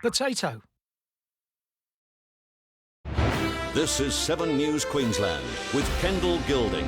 Potato. This is 7 News Queensland with Kendall Gilding.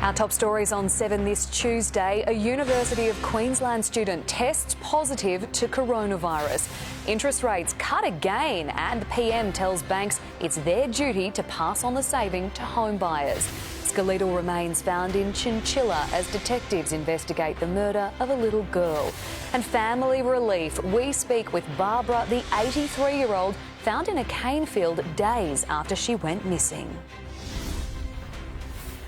Our top stories on 7 this Tuesday. A University of Queensland student tests positive to coronavirus. Interest rates cut again, and the PM tells banks it's their duty to pass on the saving to home buyers. Skeletal remains found in Chinchilla as detectives investigate the murder of a little girl. And family relief. We speak with Barbara, the 83-year-old found in a cane field days after she went missing.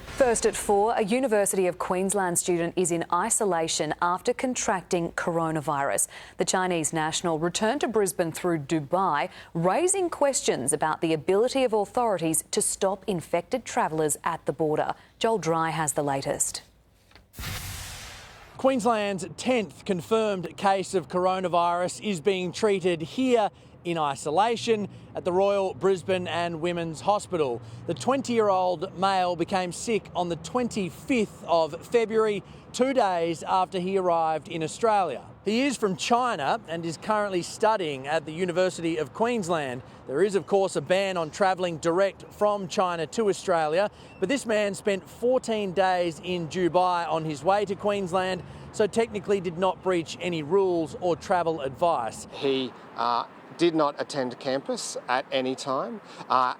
First at 4, a University of Queensland student is in isolation after contracting coronavirus. The Chinese national returned to Brisbane through Dubai, raising questions about the ability of authorities to stop infected travellers at the border. Joel Dry has the latest. Queensland's 10th confirmed case of coronavirus is being treated here in isolation at the Royal Brisbane and Women's Hospital. The 20-year-old male became sick on the 25th of February, 2 days after he arrived in Australia. He is from China and is currently studying at the University of Queensland. There is, of course, a ban on travelling direct from China to Australia, but this man spent 14 days in Dubai on his way to Queensland, so technically did not breach any rules or travel advice. He did not attend campus at any time,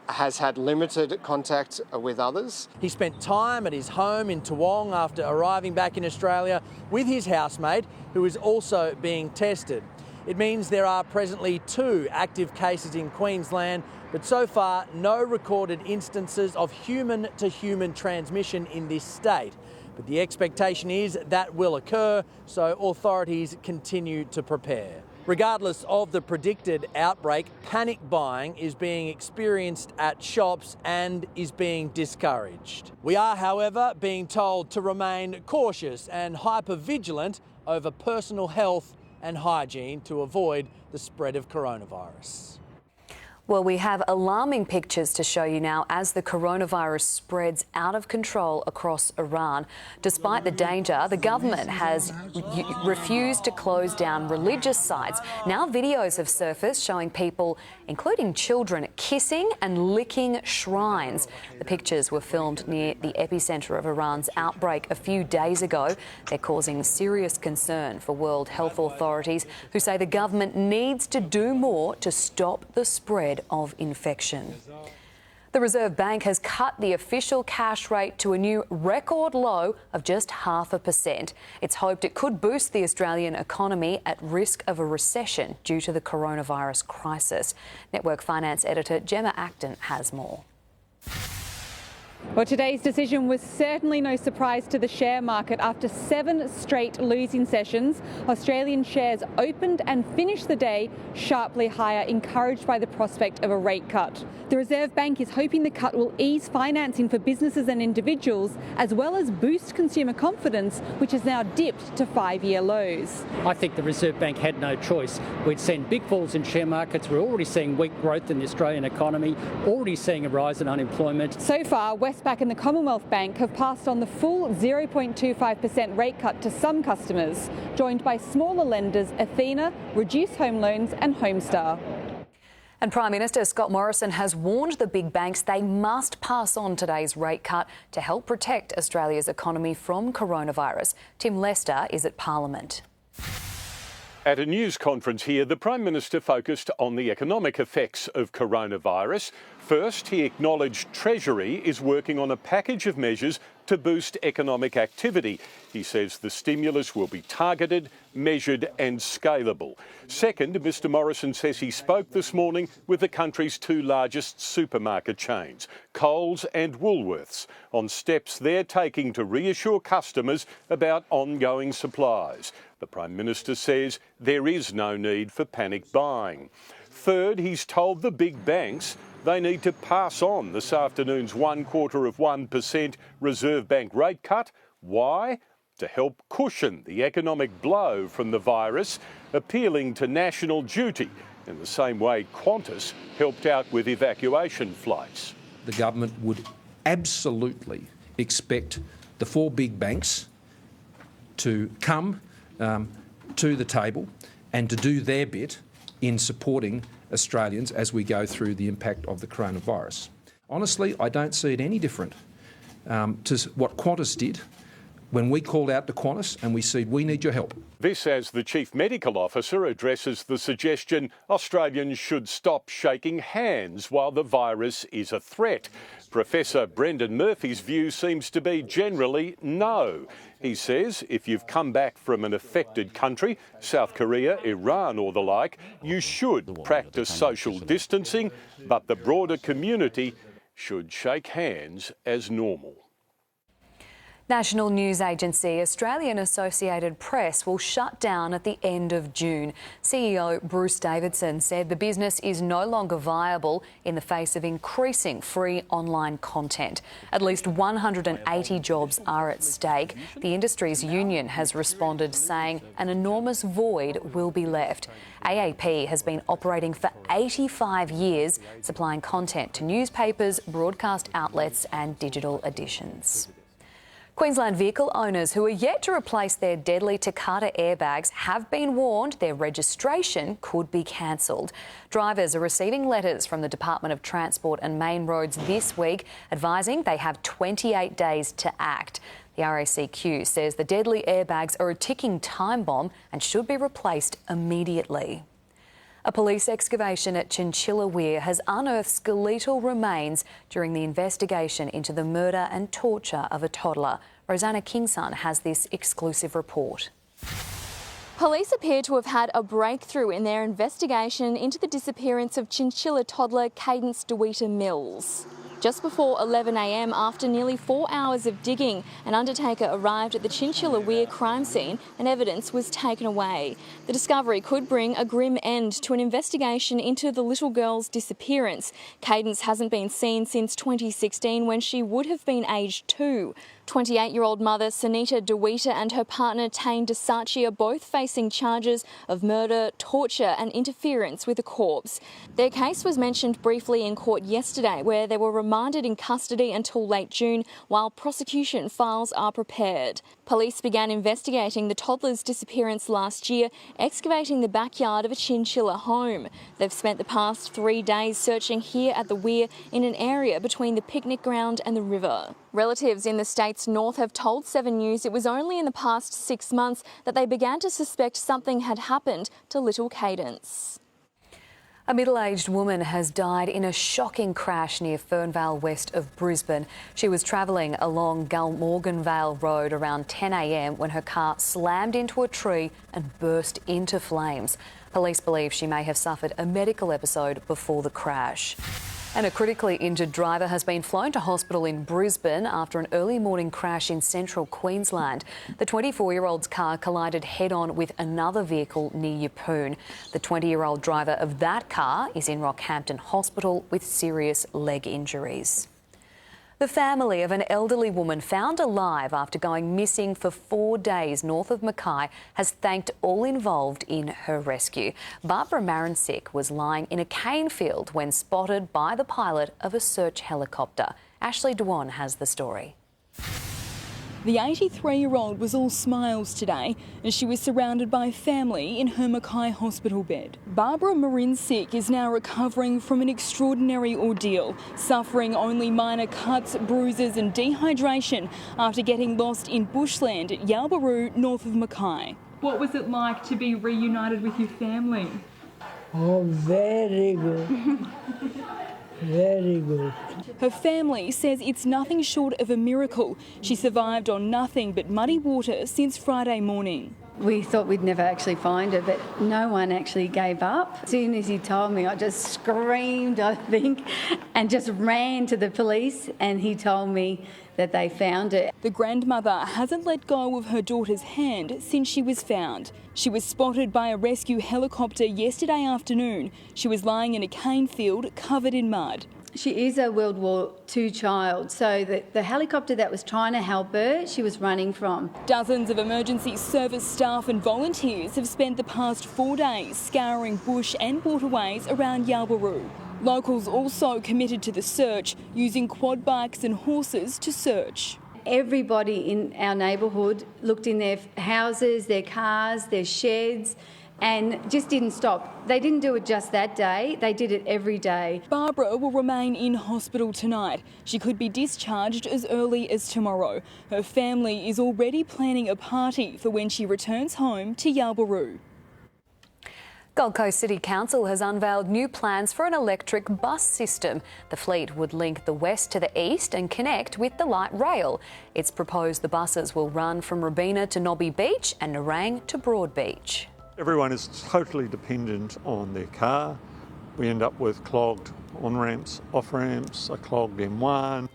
has had limited contact with others. He spent time at his home in Toowong after arriving back in Australia with his housemate, who is also being tested. It means there are presently 2 active cases in Queensland, but so far no recorded instances of human-to-human transmission in this state. But the expectation is that will occur, so authorities continue to prepare. Regardless of the predicted outbreak, panic buying is being experienced at shops and is being discouraged. We are, however, being told to remain cautious and hyper-vigilant over personal health and hygiene to avoid the spread of coronavirus. Well, we have alarming pictures to show you now as the coronavirus spreads out of control across Iran. Despite the danger, the government has refused to close down religious sites. Now videos have surfaced showing people, including children, kissing and licking shrines. The pictures were filmed near the epicentre of Iran's outbreak a few days ago. They're causing serious concern for World Health authorities, who say the government needs to do more to stop the spread of infection. The Reserve Bank has cut the official cash rate to a new record low of just 0.5%. It's hoped it could boost the Australian economy at risk of a recession due to the coronavirus crisis. Network Finance editor Gemma Acton has more. Well, today's decision was certainly no surprise to the share market. After 7 straight losing sessions, Australian shares opened and finished the day sharply higher, encouraged by the prospect of a rate cut. The Reserve Bank is hoping the cut will ease financing for businesses and individuals, as well as boost consumer confidence, which has now dipped to 5-year lows. I think the Reserve Bank had no choice. We'd seen big falls in share markets. We're already seeing weak growth in the Australian economy, already seeing a rise in unemployment. So far, Westpac and the Commonwealth Bank have passed on the full 0.25% rate cut to some customers, joined by smaller lenders Athena, Reduce Home Loans and Homestar. And Prime Minister Scott Morrison has warned the big banks they must pass on today's rate cut to help protect Australia's economy from coronavirus. Tim Lester is at Parliament. At a news conference here, the Prime Minister focused on the economic effects of coronavirus. First, he acknowledged Treasury is working on a package of measures to boost economic activity. He says the stimulus will be targeted, measured and scalable. Second, Mr Morrison says he spoke this morning with the country's 2 largest supermarket chains, Coles and Woolworths, on steps they're taking to reassure customers about ongoing supplies. The Prime Minister says there is no need for panic buying. Third, he's told the big banks they need to pass on this afternoon's 0.25% Reserve Bank rate cut. Why? To help cushion the economic blow from the virus, appealing to national duty in the same way Qantas helped out with evacuation flights. The government would absolutely expect the 4 big banks to come to the table and to do their bit in supporting Australians as we go through the impact of the coronavirus. Honestly, I don't see it any different to what Qantas did when we called out to Qantas and we said, we need your help. This as the Chief Medical Officer addresses the suggestion Australians should stop shaking hands while the virus is a threat. Professor Brendan Murphy's view seems to be generally no. He says if you've come back from an affected country, South Korea, Iran or the like, you should practice social distancing, but the broader community should shake hands as normal. National news agency Australian Associated Press will shut down at the end of June. CEO Bruce Davidson said the business is no longer viable in the face of increasing free online content. At least 180 jobs are at stake. The industry's union has responded saying an enormous void will be left. AAP has been operating for 85 years, supplying content to newspapers, broadcast outlets and digital editions. Queensland vehicle owners who are yet to replace their deadly Takata airbags have been warned their registration could be cancelled. Drivers are receiving letters from the Department of Transport and Main Roads this week advising they have 28 days to act. The RACQ says the deadly airbags are a ticking time bomb and should be replaced immediately. A police excavation at Chinchilla Weir has unearthed skeletal remains during the investigation into the murder and torture of a toddler. Rosanna Kingson has this exclusive report. Police appear to have had a breakthrough in their investigation into the disappearance of Chinchilla toddler Cadence DeWeeta Mills. Just before 11 a.m, after nearly 4 hours of digging, an undertaker arrived at the Chinchilla Weir crime scene and evidence was taken away. The discovery could bring a grim end to an investigation into the little girl's disappearance. Cadence hasn't been seen since 2016 when she would have been aged 2. 28-year-old mother Sunita DeWeeta and her partner Tane Desachi are both facing charges of murder, torture and interference with a corpse. Their case was mentioned briefly in court yesterday, where they were remanded in custody until late June while prosecution files are prepared. Police began investigating the toddler's disappearance last year, excavating the backyard of a Chinchilla home. They've spent the past 3 days searching here at the weir in an area between the picnic ground and the river. Relatives in the state's north have told 7 News it was only in the past 6 months that they began to suspect something had happened to little Cadence. A middle-aged woman has died in a shocking crash near Fernvale west of Brisbane. She was travelling along Gulmorganvale Road around 10 a.m. when her car slammed into a tree and burst into flames. Police believe she may have suffered a medical episode before the crash. And a critically injured driver has been flown to hospital in Brisbane after an early morning crash in central Queensland. The 24-year-old's car collided head-on with another vehicle near Yeppoon. The 20-year-old driver of that car is in Rockhampton Hospital with serious leg injuries. The family of an elderly woman found alive after going missing for 4 days north of Mackay has thanked all involved in her rescue. Barbara Marincic was lying in a cane field when spotted by the pilot of a search helicopter. Ashley Dewan has the story. The 83-year-old was all smiles today as she was surrounded by family in her Mackay hospital bed. Barbara Marincic is now recovering from an extraordinary ordeal, suffering only minor cuts, bruises and dehydration after getting lost in bushland at Yalbaroo, north of Mackay. What was it like to be reunited with your family? Oh, very good. Very good. Her family says it's nothing short of a miracle. She survived on nothing but muddy water since Friday morning. We thought we'd never actually find her, but no one actually gave up. As soon as he told me, I just screamed, I think, and just ran to the police, and he told me that they found her. The grandmother hasn't let go of her daughter's hand since she was found. She was spotted by a rescue helicopter yesterday afternoon. She was lying in a cane field covered in mud. She is a World War II child, so the helicopter that was trying to help her, she was running from. Dozens of emergency service staff and volunteers have spent the past 4 days scouring bush and waterways around Yalbaroo. Locals also committed to the search, using quad bikes and horses to search. Everybody in our neighbourhood looked in their houses, their cars, their sheds, and just didn't stop. They didn't do it just that day, they did it every day. Barbara will remain in hospital tonight. She could be discharged as early as tomorrow. Her family is already planning a party for when she returns home to Yalbaroo. Gold Coast City Council has unveiled new plans for an electric bus system. The fleet would link the west to the east and connect with the light rail. It's proposed the buses will run from Robina to Nobby Beach and Nerang to Broadbeach. Everyone is totally dependent on their car. We end up with clogged on-ramps, off-ramps, a clogged M1.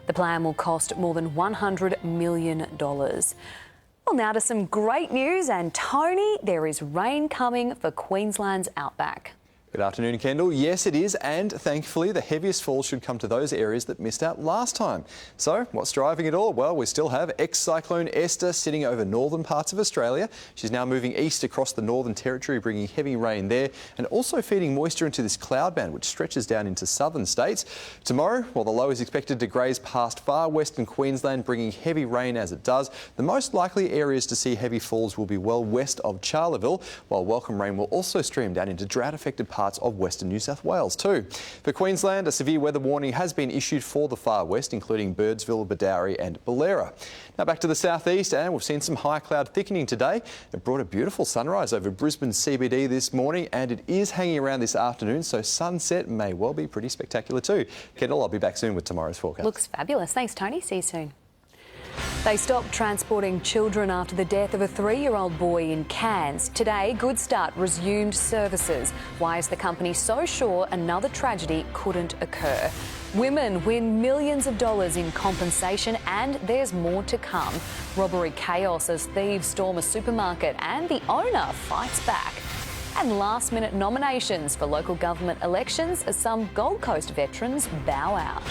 The plan will cost more than $100 million. Well, now to some great news, and Tony, there is rain coming for Queensland's outback. Good afternoon, Kendall. Yes, it is, and thankfully the heaviest falls should come to those areas that missed out last time. So, what's driving it all? Well, we still have ex-cyclone Esther sitting over northern parts of Australia. She's now moving east across the Northern Territory, bringing heavy rain there, and also feeding moisture into this cloud band, which stretches down into southern states. Tomorrow, well, the low is expected to graze past far western Queensland, bringing heavy rain as it does. The most likely areas to see heavy falls will be well west of Charleville, while welcome rain will also stream down into drought-affected parts of western New South Wales too. For Queensland, a severe weather warning has been issued for the far west, including Birdsville, Badowri and Ballera. Now back to the southeast, and we've seen some high cloud thickening today. It brought a beautiful sunrise over Brisbane CBD this morning, and it is hanging around this afternoon, so sunset may well be pretty spectacular too. Kendall, I'll be back soon with tomorrow's forecast. Looks fabulous. Thanks, Tony. See you soon. They stopped transporting children after the death of a 3-year-old boy in Cairns. Today, Good Start resumed services. Why is the company so sure another tragedy couldn't occur? Women win millions of dollars in compensation, and there's more to come. Robbery chaos as thieves storm a supermarket and the owner fights back. And last-minute nominations for local government elections as some Gold Coast veterans bow out.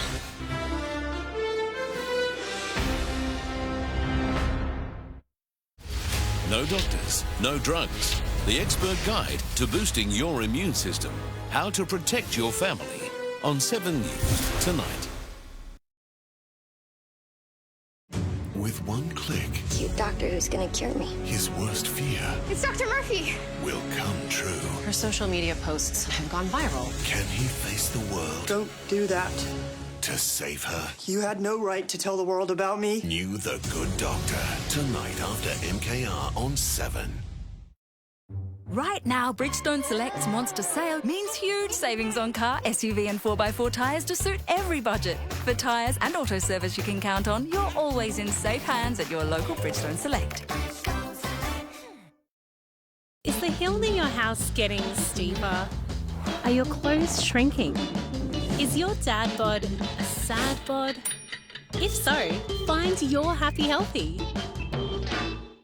No doctors, no drugs. The expert guide to boosting your immune system. How to protect your family. On 7 News tonight. With one click, cute doctor who's gonna cure me. his worst fear It's Dr. Murphy. will come true. Her social media posts have gone viral. Can he face the world Don't do that. to save her? You had no right to tell the world about me. New The Good Doctor. Tonight after MKR on 7. Right now, Bridgestone Select's Monster Sale means huge savings on car, SUV and 4x4 tyres to suit every budget. For tyres and auto service you can count on, you're always in safe hands at your local Bridgestone Select. Is the hill near your house getting steeper? Are your clothes shrinking? Is your dad bod a sad bod? If so, find your happy healthy.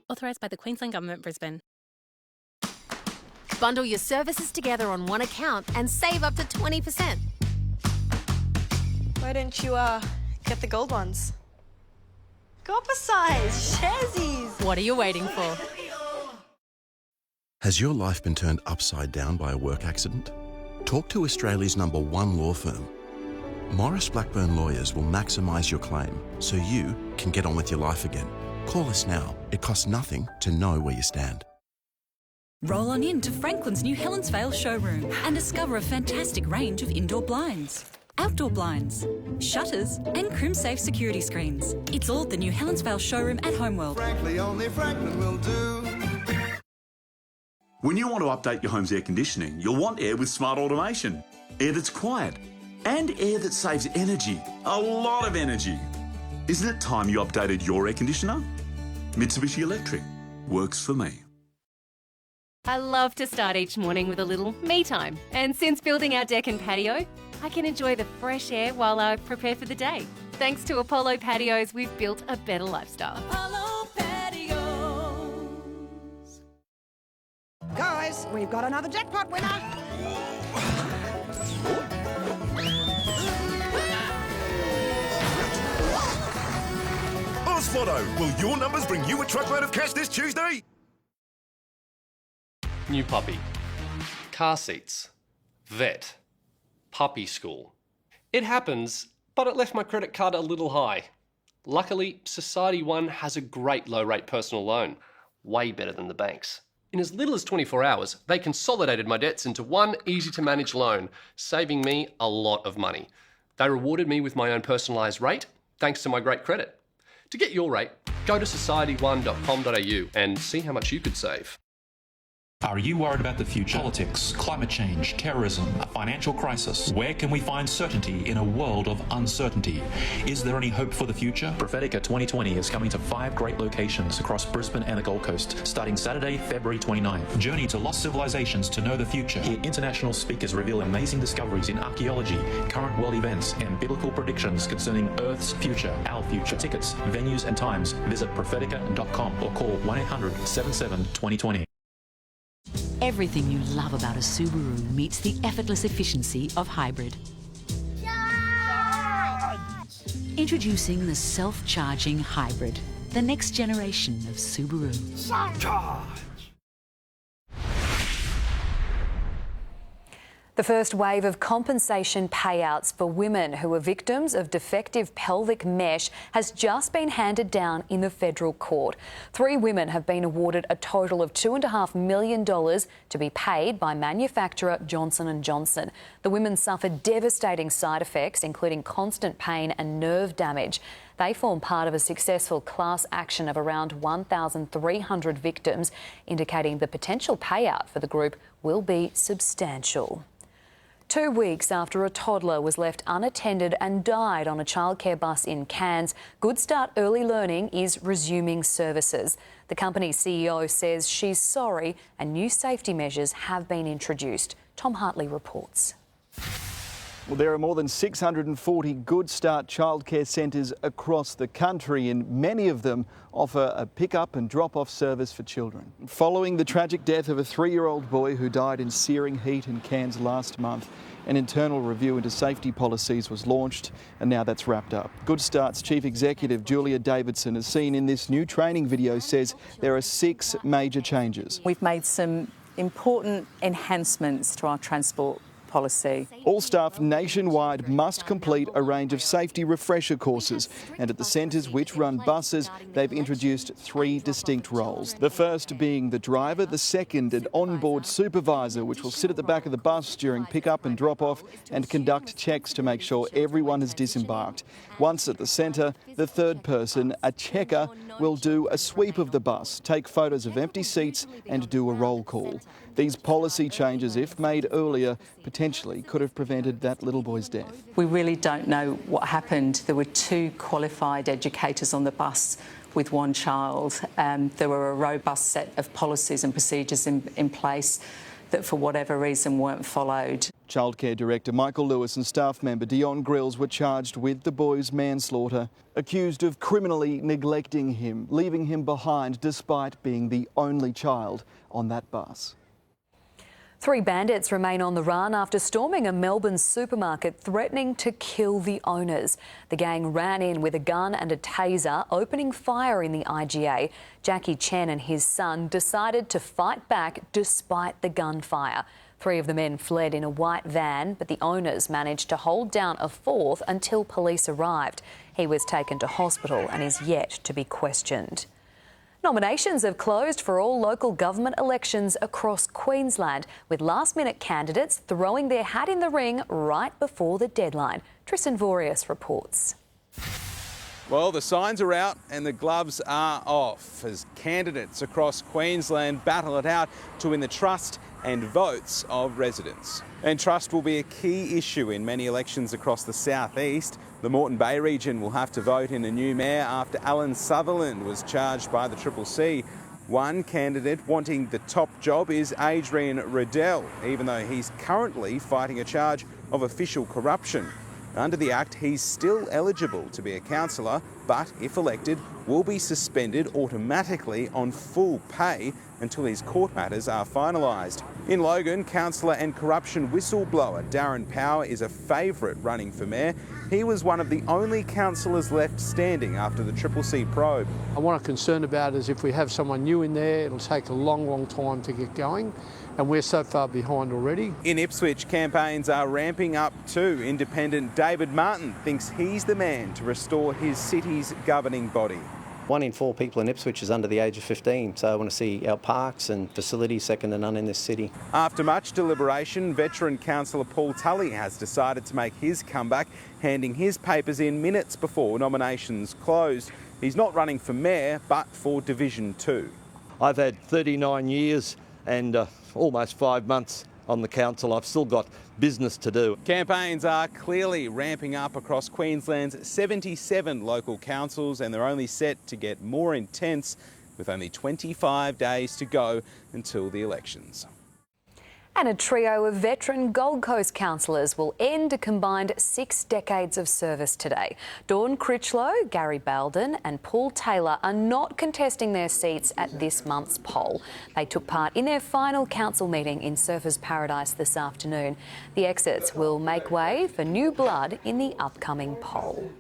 Authorised by the Queensland Government, Brisbane. Bundle your services together on one account and save up to 20%. Why don't you, get the gold ones? Copper size, sharesies. What are you waiting for? Has your life been turned upside down by a work accident? Talk to Australia's #1 law firm. Morris Blackburn Lawyers will maximise your claim so you can get on with your life again. Call us now. It costs nothing to know where you stand. Roll on in to Franklin's new Helensvale showroom and discover a fantastic range of indoor blinds, outdoor blinds, shutters and crimsafe security screens. It's all at the new Helensvale showroom at Homeworld. Frankly, only Franklin will do. When you want to update your home's air conditioning, you'll want air with smart automation. Air that's quiet and air that saves energy. A lot of energy. Isn't it time you updated your air conditioner? Mitsubishi Electric. Works for me. I love to start each morning with a little me time. And since building our deck and patio, I can enjoy the fresh air while I prepare for the day. Thanks to Apollo Patios, we've built a better lifestyle. Apollo Patios. Guys, we've got another jackpot winner. Ozphoto, will your numbers bring you a truckload of cash this Tuesday? New puppy, car seats, vet, puppy school. It happens, but it left my credit card a little high. Luckily, Society One has a great low-rate personal loan, way better than the banks. In as little as 24 hours, they consolidated my debts into one easy-to-manage loan, saving me a lot of money. They rewarded me with my own personalised rate, thanks to my great credit. To get your rate, go to society1.com.au and see how much you could save. Are you worried about the future? Politics, climate change, terrorism, a financial crisis? Where can we find certainty in a world of uncertainty? Is there any hope for the future? Prophetica 2020 is coming to 5 great locations across Brisbane and the Gold Coast, starting Saturday, February 29th. Journey to lost civilizations to know the future. Hear international speakers reveal amazing discoveries in archaeology, current world events, and biblical predictions concerning Earth's future, our future. For tickets, venues, and times, visit prophetica.com or call 1-800-77-2020. Everything you love about a Subaru meets the effortless efficiency of hybrid. Introducing the self-charging hybrid, the next generation of Subaru. The first wave of compensation payouts for women who were victims of defective pelvic mesh has just been handed down in the federal court. 3 women have been awarded a total of $2.5 million to be paid by manufacturer Johnson & Johnson. The women suffered devastating side effects, including constant pain and nerve damage. They form part of a successful class action of around 1,300 victims, indicating the potential payout for the group will be substantial. 2 weeks after a toddler was left unattended and died on a childcare bus in Cairns, Good Start Early Learning is resuming services. The company's CEO says she's sorry and new safety measures have been introduced. Tom Hartley reports. Well, there are more than 640 Good Start childcare centres across the country, and many of them offer a pick-up and drop-off service for children. Following the tragic death of a 3-year-old boy who died in searing heat in Cairns last month, an internal review into safety policies was launched, and now that's wrapped up. Good Start's Chief Executive, Julia Davidson, as seen in this new training video, says there are 6 major changes. We've made some important enhancements to our transport policy. All staff nationwide must complete a range of safety refresher courses, and at the centres which run buses, they've introduced 3 distinct roles. The first being the driver, the second an onboard supervisor, which will sit at the back of the bus during pick-up and drop-off and conduct checks to make sure everyone has disembarked. Once at the centre, the third person, a checker, will do a sweep of the bus, take photos of empty seats and do a roll call. These policy changes, if made earlier, potentially could have prevented that little boy's death. We really don't know what happened. There were 2 qualified educators on the bus with 1 child. There were a robust set of policies and procedures in place that for whatever reason weren't followed. Childcare Director Michael Lewis and staff member Dion Grills were charged with the boy's manslaughter, accused of criminally neglecting him, leaving him behind despite being the only child on that bus. 3 bandits remain on the run after storming a Melbourne supermarket, threatening to kill the owners. The gang ran in with a gun and a taser, opening fire in the IGA. Jackie Chen and his son decided to fight back despite the gunfire. 3 of the men fled in a white van, but the owners managed to hold down a 4th until police arrived. He was taken to hospital and is yet to be questioned. Nominations have closed for all local government elections across Queensland, with last-minute candidates throwing their hat in the ring right before the deadline. Tristan Vorius reports. Well, the signs are out and the gloves are off as candidates across Queensland battle it out to win the trust and votes of residents. And trust will be a key issue in many elections across the southeast. The Moreton Bay region will have to vote in a new mayor after Alan Sutherland was charged by the CCC. One candidate wanting the top job is Adrian Riddell, even though he's currently fighting a charge of official corruption. Under the Act, he's still eligible to be a councillor, but if elected, will be suspended automatically on full pay until his court matters are finalised. In Logan, councillor and corruption whistleblower Darren Power is a favourite running for mayor. He was one of the only councillors left standing after the CCC probe. What I'm concerned about is if we have someone new in there, it'll take a long time to get going, and we're so far behind already. In Ipswich, campaigns are ramping up too. Independent David Martin thinks he's the man to restore his city's governing body. 1 in 4 people in Ipswich is under the age of 15, so I want to see our parks and facilities second to none in this city. After much deliberation, veteran councillor Paul Tully has decided to make his comeback, handing his papers in minutes before nominations closed. He's not running for mayor, but for Division 2. I've had 39 years and almost 5 months on the council. I've still got business to do. Campaigns are clearly ramping up across Queensland's 77 local councils, and they're only set to get more intense with only 25 days to go until the elections. And a trio of veteran Gold Coast councillors will end a combined 6 decades of service today. Dawn Critchlow, Gary Belden and Paul Taylor are not contesting their seats at this month's poll. They took part in their final council meeting in Surfers Paradise this afternoon. The exits will make way for new blood in the upcoming poll.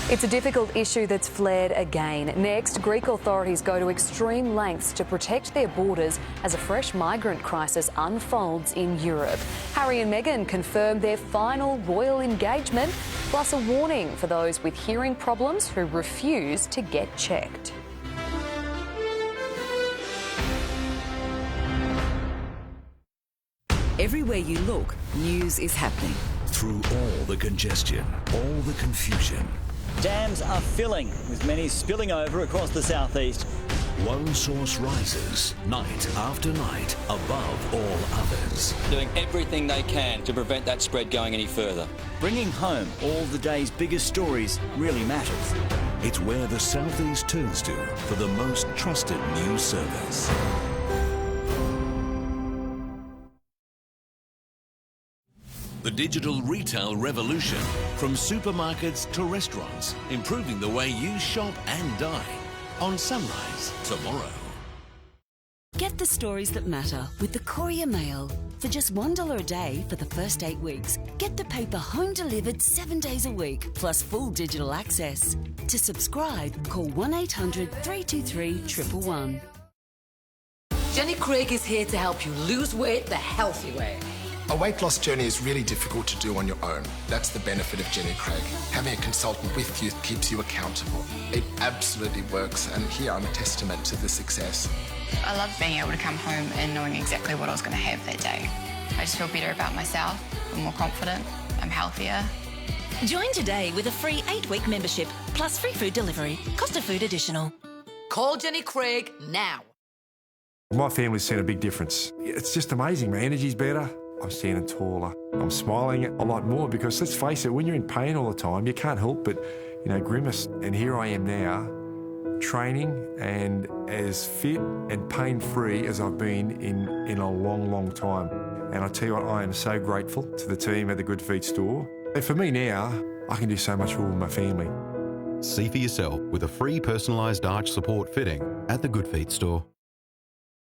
It's a difficult issue that's flared again. Next, Greek authorities go to extreme lengths to protect their borders as a fresh migrant crisis unfolds in Europe. Harry and Meghan confirmed their final royal engagement, plus a warning for those with hearing problems who refuse to get checked. Everywhere you look, news is happening. Through all the congestion, all the confusion. Dams are filling, with many spilling over across the southeast. One source rises, night after night, above all others. Doing everything they can to prevent that spread going any further. Bringing home all the day's biggest stories really matters. It's where the southeast turns to for the most trusted news service. The digital retail revolution, from supermarkets to restaurants, improving the way you shop and dine. On Sunrise tomorrow. Get the stories that matter with the Courier Mail. For just $1 a day for the first 8 weeks, get the paper home delivered 7 days a week, plus full digital access. To subscribe, call 1800 323 111. Jenny Craig is here to help you lose weight the healthy way. A weight loss journey is really difficult to do on your own. That's the benefit of Jenny Craig. Having a consultant with you keeps you accountable. It absolutely works, and here I'm a testament to the success. I love being able to come home and knowing exactly what I was going to have that day. I just feel better about myself, I'm more confident, I'm healthier. Join today with a free 8-week membership, plus free food delivery. Cost of food additional. Call Jenny Craig now. My family's seen a big difference. It's just amazing. My energy's better. I'm standing taller. I'm smiling a lot more because, let's face it, when you're in pain all the time, you can't help but, grimace. And here I am now, training and as fit and pain-free as I've been in a long, long time. And I tell you what, I am so grateful to the team at the Good Feet store. And for me now, I can do so much more with my family. See for yourself with a free personalised arch support fitting at the Good Feet store.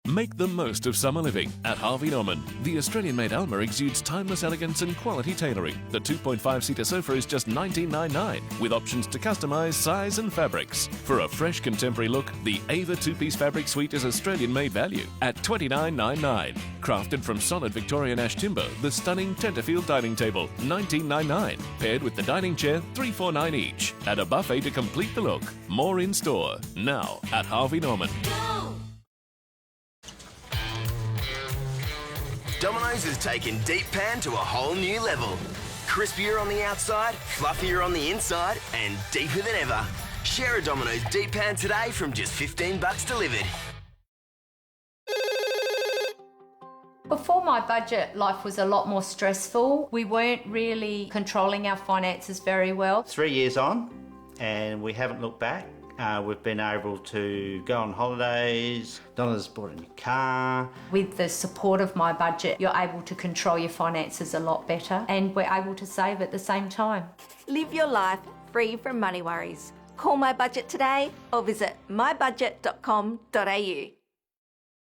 Make the most of summer living at Harvey Norman. The Australian-made Alma exudes timeless elegance and quality tailoring. The 2.5-seater sofa is just $19.99, with options to customise size and fabrics. For a fresh contemporary look, the Ava 2-piece fabric suite is Australian-made value at $29.99. Crafted from solid Victorian ash timber, the stunning Tenterfield dining table, $19.99. Paired with the dining chair, $349 each. Add a buffet to complete the look. More in store, now at Harvey Norman. Domino's has taken deep pan to a whole new level. Crispier on the outside, fluffier on the inside, and deeper than ever. Share a Domino's deep pan today from just $15 delivered. Before my budget, life was a lot more stressful. We weren't really controlling our finances very well. 3 years on, and we haven't looked back. We've been able to go on holidays. Donna's bought a new car. With the support of my budget, you're able to control your finances a lot better, and we're able to save at the same time. Live your life free from money worries. Call My Budget today or visit mybudget.com.au.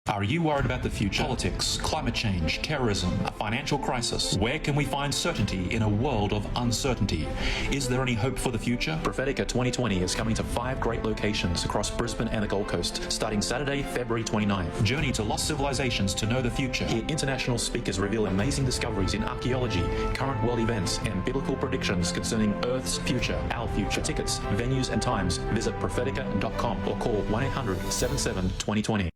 Are you worried about the future? Politics, climate change, terrorism, a financial crisis. Where can we find certainty in a world of uncertainty? Is there any hope for the future? Prophetica 2020 is coming to 5 great locations across Brisbane and the Gold Coast, starting Saturday, February 29th. Journey to lost civilizations to know the future. Hear international speakers reveal amazing discoveries in archaeology, current world events, and biblical predictions concerning Earth's future. Our future. Tickets, venues and times, visit prophetica.com or call 1-800-77-2020.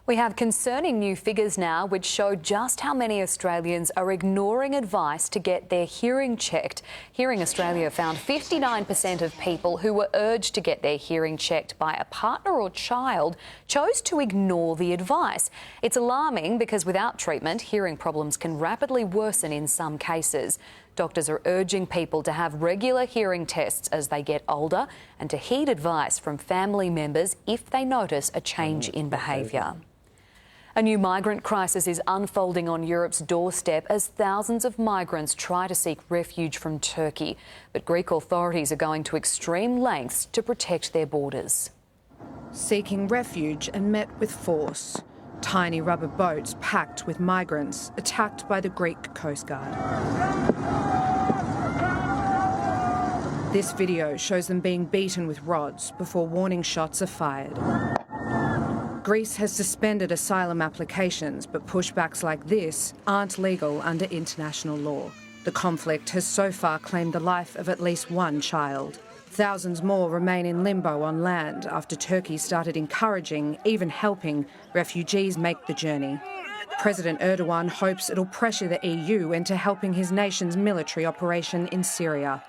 We have concerning new figures now which show just how many Australians are ignoring advice to get their hearing checked. Hearing Australia found 59% of people who were urged to get their hearing checked by a partner or child chose to ignore the advice. It's alarming because without treatment, hearing problems can rapidly worsen in some cases. Doctors are urging people to have regular hearing tests as they get older and to heed advice from family members if they notice a change in behaviour. A new migrant crisis is unfolding on Europe's doorstep as thousands of migrants try to seek refuge from Turkey. But Greek authorities are going to extreme lengths to protect their borders. Seeking refuge and met with force. Tiny rubber boats packed with migrants attacked by the Greek Coast Guard. This video shows them being beaten with rods before warning shots are fired. Greece has suspended asylum applications, but pushbacks like this aren't legal under international law. The conflict has so far claimed the life of at least one child. Thousands more remain in limbo on land after Turkey started encouraging, even helping, refugees make the journey. President Erdogan hopes it'll pressure the EU into helping his nation's military operation in Syria.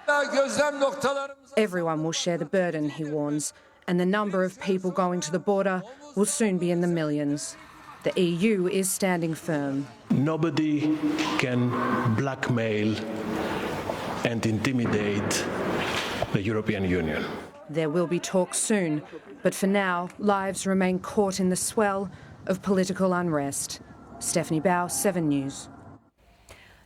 Everyone will share the burden, he warns, and the number of people going to the border will soon be in the millions. The EU is standing firm. Nobody can blackmail and intimidate the European Union. There will be talks soon, but for now, lives remain caught in the swell of political unrest. Stephanie Bao, 7 News.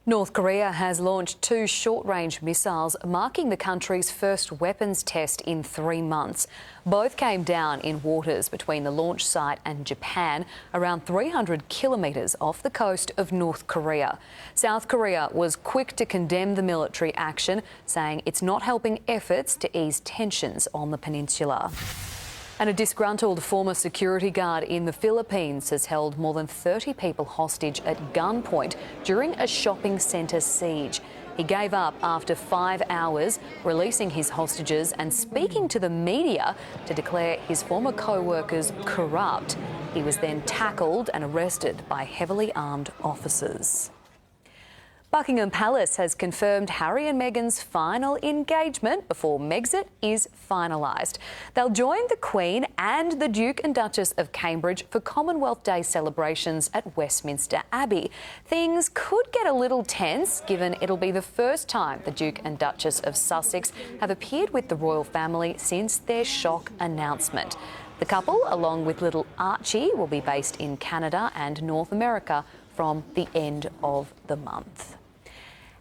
North Korea has launched 2 short-range missiles, marking the country's first weapons test in 3 months. Both came down in waters between the launch site and Japan, around 300 kilometres off the coast of North Korea. South Korea was quick to condemn the military action, saying it's not helping efforts to ease tensions on the peninsula. And a disgruntled former security guard in the Philippines has held more than 30 people hostage at gunpoint during a shopping centre siege. He gave up after 5 hours, releasing his hostages and speaking to the media to declare his former co-workers corrupt. He was then tackled and arrested by heavily armed officers. Buckingham Palace has confirmed Harry and Meghan's final engagement before Megxit is finalised. They'll join the Queen and the Duke and Duchess of Cambridge for Commonwealth Day celebrations at Westminster Abbey. Things could get a little tense, given it'll be the first time the Duke and Duchess of Sussex have appeared with the royal family since their shock announcement. The couple, along with little Archie, will be based in Canada and North America from the end of the month.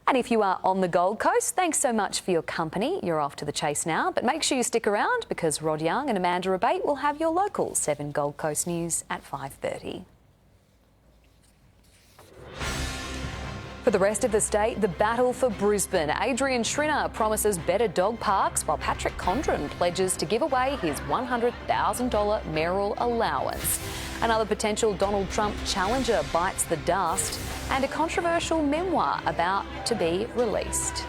And if you are on the Gold Coast, thanks so much for your company. You're off to the chase now, but make sure you stick around because Rod Young and Amanda Rebate will have your local 7 Gold Coast news at 5:30. For the rest of the state, the battle for Brisbane. Adrian Schrinner promises better dog parks, while Patrick Condren pledges to give away his $100,000 mayoral allowance. Another potential Donald Trump challenger bites the dust, and a controversial memoir about to be released.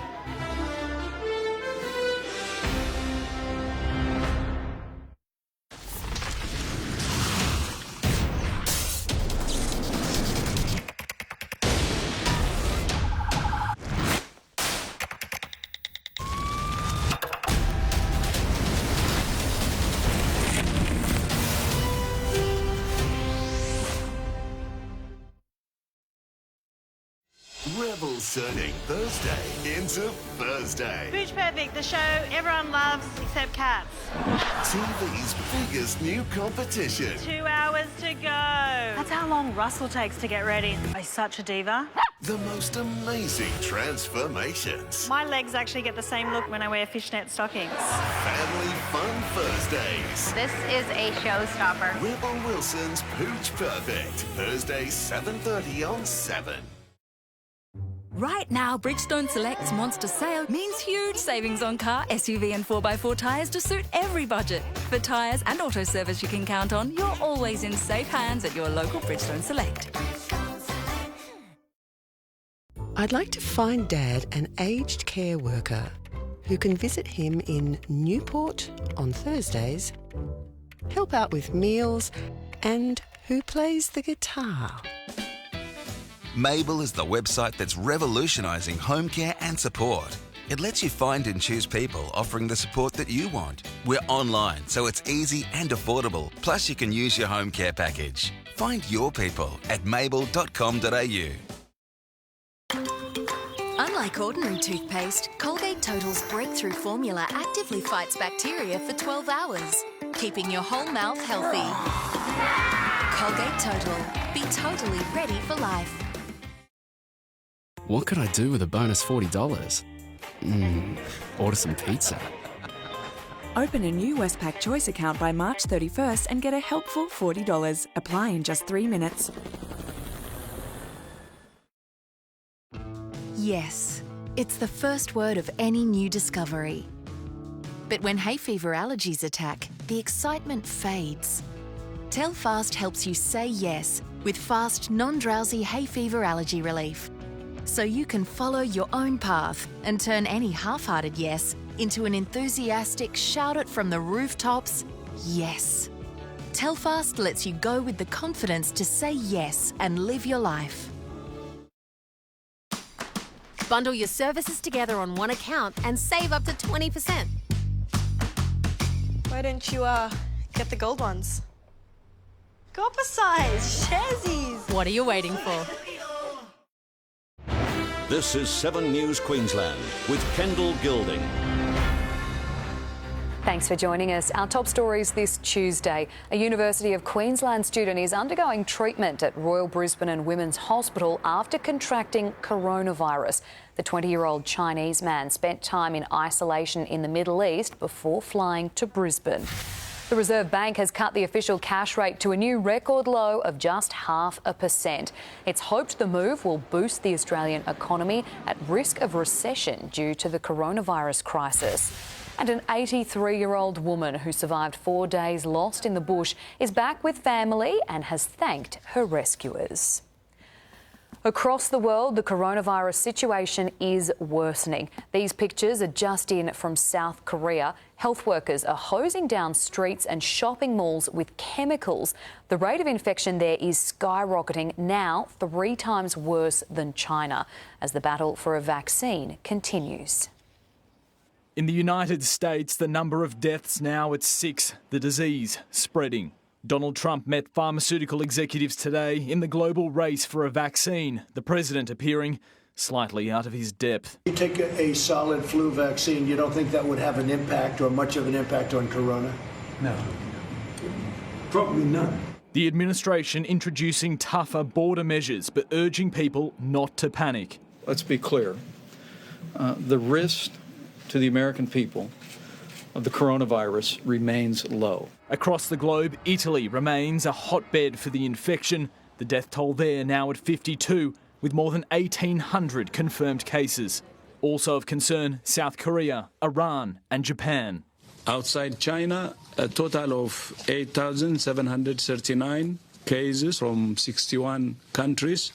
Rebels turning Thursday into Thursday. Pooch Perfect, the show everyone loves except cats. TV's biggest new competition. 2 hours to go. That's how long Russell takes to get ready. I'm such a diva. The most amazing transformations. My legs actually get the same look when I wear fishnet stockings. Family Fun Thursdays. This is a showstopper. Rebel Wilson's Pooch Perfect. Thursday, 7:30 on 7. Right now, Bridgestone Select's Monster Sale means huge savings on car, SUV and 4x4 tyres to suit every budget. For tyres and auto service you can count on, you're always in safe hands at your local Bridgestone Select. I'd like to find Dad an aged care worker who can visit him in Newport on Thursdays, help out with meals, and who plays the guitar. Mabel is the website that's revolutionising home care and support. It lets you find and choose people offering the support that you want. We're online, so it's easy and affordable. Plus, you can use your home care package. Find your people at mabel.com.au. Unlike ordinary toothpaste, Colgate Total's breakthrough formula actively fights bacteria for 12 hours, keeping your whole mouth healthy. Colgate Total. Be totally ready for life. What could I do with a bonus $40? Order some pizza. Open a new Westpac Choice account by March 31st and get a helpful $40. Apply in just 3 minutes. Yes, it's the first word of any new discovery. But when hay fever allergies attack, the excitement fades. Telfast helps you say yes with fast, non-drowsy hay fever allergy relief. So you can follow your own path and turn any half-hearted yes into an enthusiastic shout it from the rooftops, yes. Telfast lets you go with the confidence to say yes and live your life. Bundle your services together on one account and save up to 20%. Why don't you, get the gold ones? Copper size, sharesies. What are you waiting for? This is 7 News Queensland with Kendall Gilding. Thanks for joining us. Our top stories this Tuesday. A University of Queensland student is undergoing treatment at Royal Brisbane and Women's Hospital after contracting coronavirus. The 20-year-old Chinese man spent time in isolation in the Middle East before flying to Brisbane. The Reserve Bank has cut the official cash rate to a new record low of just 0.5%. It's hoped the move will boost the Australian economy at risk of recession due to the coronavirus crisis. And an 83-year-old woman who survived 4 days lost in the bush is back with family and has thanked her rescuers. Across the world, the coronavirus situation is worsening. These pictures are just in from South Korea. Health workers are hosing down streets and shopping malls with chemicals. The rate of infection there is skyrocketing, now 3 times worse than China, as the battle for a vaccine continues. In the United States, the number of deaths now at 6, the disease spreading. Donald Trump met pharmaceutical executives today in the global race for a vaccine, the president appearing slightly out of his depth. You take a solid flu vaccine, you don't think that would have an impact or much of an impact on corona? No. Probably none. The administration introducing tougher border measures but urging people not to panic. Let's be clear. The risk to the American people of the coronavirus remains low. Across the globe, Italy remains a hotbed for the infection. The death toll there now at 52, with more than 1,800 confirmed cases. Also of concern, South Korea, Iran and Japan. Outside China, a total of 8,739 cases from 61 countries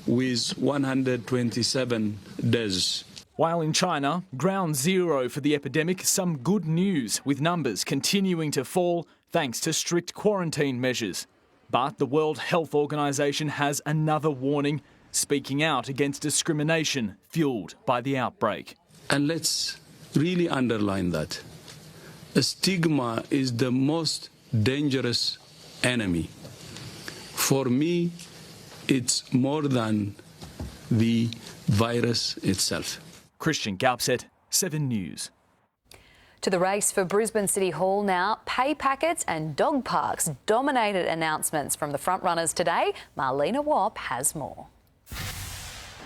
with 127 deaths. While in China, ground zero for the epidemic, some good news, with numbers continuing to fall thanks to strict quarantine measures. But the World Health Organization has another warning, speaking out against discrimination fueled by the outbreak. And let's really underline that. A stigma is the most dangerous enemy. For me, it's more than the virus itself. Christian Gaupset, 7 News. To the race for Brisbane City Hall now. Pay packets and dog parks dominated announcements from the frontrunners today. Marlena Wapp has more.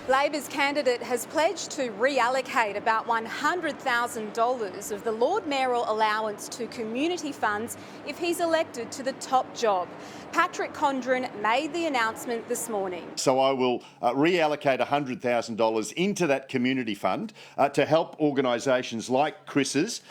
Labor's candidate has pledged to reallocate about $100,000 of the Lord Mayoral allowance to community funds if he's elected to the top job. Patrick Condren made the announcement this morning. So I will reallocate $100,000 into that community fund to help organisations like Chris's,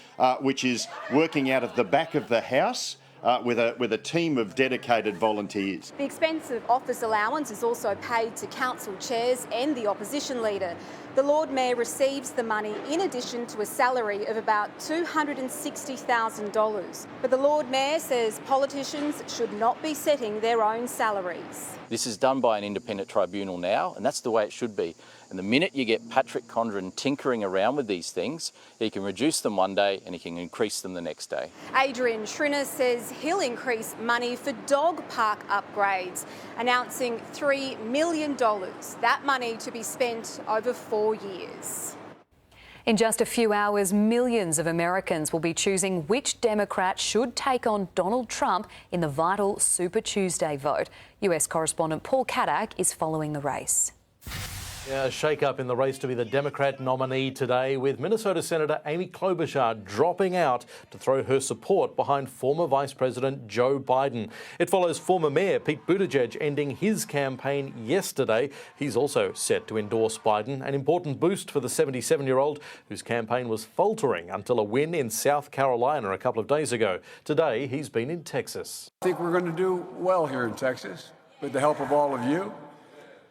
which is working out of the back of the house, with a team of dedicated volunteers. The expensive office allowance is also paid to council chairs and the opposition leader. The Lord Mayor receives the money in addition to a salary of about $260,000. But the Lord Mayor says politicians should not be setting their own salaries. This is done by an independent tribunal now, and that's the way it should be. And the minute you get Patrick Condren tinkering around with these things, he can reduce them one day and he can increase them the next day. Adrian Schrinner says he'll increase money for dog park upgrades, announcing $3 million. That money to be spent over 4 years. In just a few hours, millions of Americans will be choosing which Democrat should take on Donald Trump in the vital Super Tuesday vote. US correspondent Paul Caddick is following the race. Yeah, a shake-up in the race to be the Democrat nominee today, with Minnesota Senator Amy Klobuchar dropping out to throw her support behind former Vice President Joe Biden. It follows former Mayor Pete Buttigieg ending his campaign yesterday. He's also set to endorse Biden, an important boost for the 77-year-old whose campaign was faltering until a win in South Carolina a couple of days ago. Today, he's been in Texas. I think we're going to do well here in Texas with the help of all of you.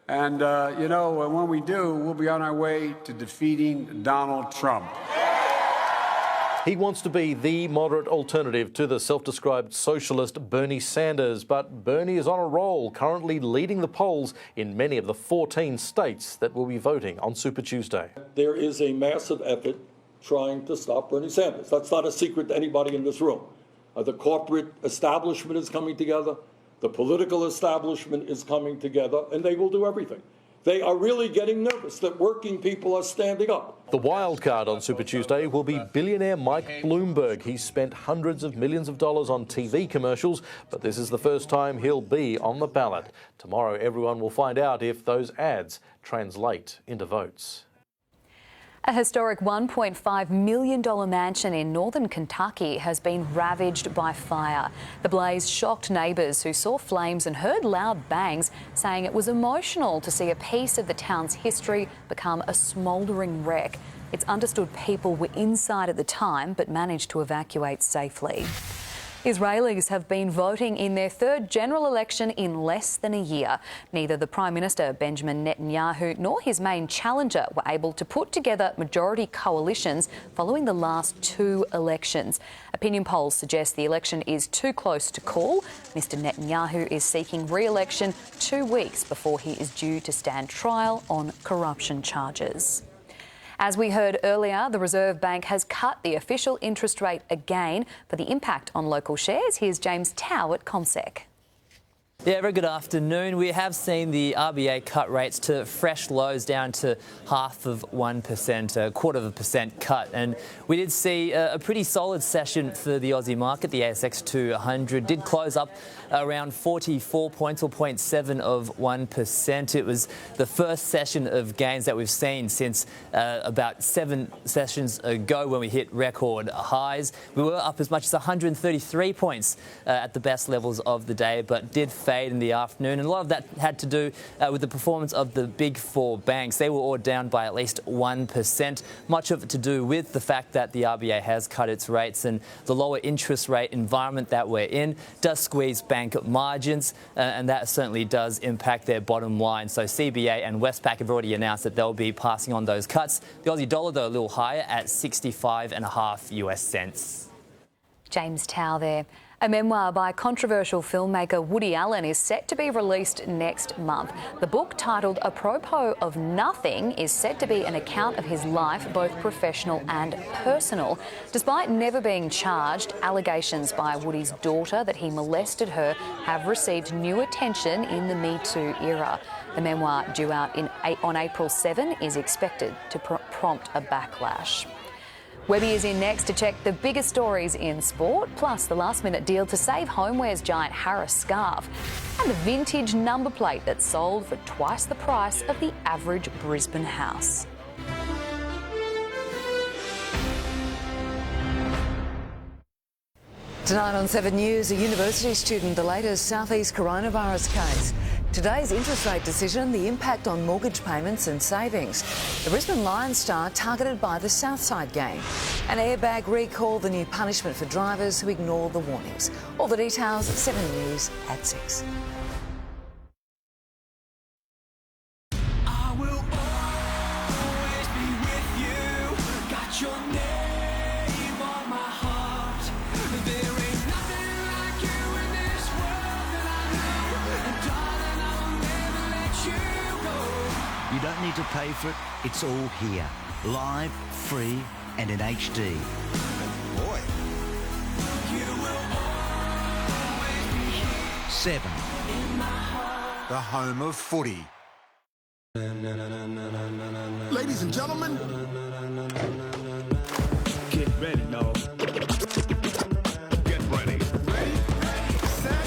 And, when we do, we'll be on our way to defeating Donald Trump. He wants to be the moderate alternative to the self-described socialist Bernie Sanders, but Bernie is on a roll, currently leading the polls in many of the 14 states that will be voting on Super Tuesday. There is a massive effort trying to stop Bernie Sanders. That's not a secret to anybody in this room. The corporate establishment is coming together. The political establishment is coming together, and they will do everything. They are really getting nervous that working people are standing up. The wild card on Super Tuesday will be billionaire Mike Bloomberg. He's spent hundreds of millions of dollars on TV commercials, but this is the first time he'll be on the ballot. Tomorrow, everyone will find out if those ads translate into votes. A historic $1.5 million mansion in northern Kentucky has been ravaged by fire. The blaze shocked neighbours who saw flames and heard loud bangs, saying it was emotional to see a piece of the town's history become a smouldering wreck. It's understood people were inside at the time but managed to evacuate safely. Israelis have been voting in their third general election in less than a year. Neither the Prime Minister Benjamin Netanyahu nor his main challenger were able to put together majority coalitions following the last two elections. Opinion polls suggest the election is too close to call. Mr Netanyahu is seeking re-election 2 weeks before he is due to stand trial on corruption charges. As we heard earlier, the Reserve Bank has cut the official interest rate again. For the impact on local shares, here's James Tao at CommSec. Yeah, very good afternoon. We have seen the RBA cut rates to fresh lows down to 0.5%, a 0.25% cut. And we did see a pretty solid session for the Aussie market. The ASX 200 did close up around 44 points or 0.7%. It was the first session of gains that we've seen since about 7 sessions ago when we hit record highs. We were up as much as 133 points at the best levels of the day, but did fade in the afternoon, and a lot of that had to do with the performance of the big four banks. They were all down by at least 1%, much of it to do with the fact that the RBA has cut its rates, and the lower interest rate environment that we're in does squeeze bank margins, and that certainly does impact their bottom line. So CBA and Westpac have already announced that they'll be passing on those cuts. The Aussie dollar, though, a little higher at 65.5 US cents. James Tao there. A memoir by controversial filmmaker Woody Allen is set to be released next month. The book, titled Apropos of Nothing, is said to be an account of his life, both professional and personal. Despite never being charged, allegations by Woody's daughter that he molested her have received new attention in the Me Too era. The memoir, due out on April 7, is expected to prompt a backlash. Webby is in next to check the biggest stories in sport, plus the last-minute deal to save homewares giant Harris scarf, and the vintage number plate that sold for twice the price of the average Brisbane house. Tonight on 7 News, a university student, the latest southeast coronavirus case. Today's interest rate decision, the impact on mortgage payments and savings. The Brisbane Lions star targeted by the Southside gang. An airbag recall, the new punishment for drivers who ignore the warnings. All the details at 7 News at 6. I will always be with you. Got your name on my heart. There ain't nothing like you in this world that I know. And darling, I will never let you go. You don't need to pay for it. It's all here. Live, free, and in HD. Boy. You will always be here. 7. In my heart. The home of footy. Ladies and gentlemen, get ready, y'all. Get ready. Ready, set,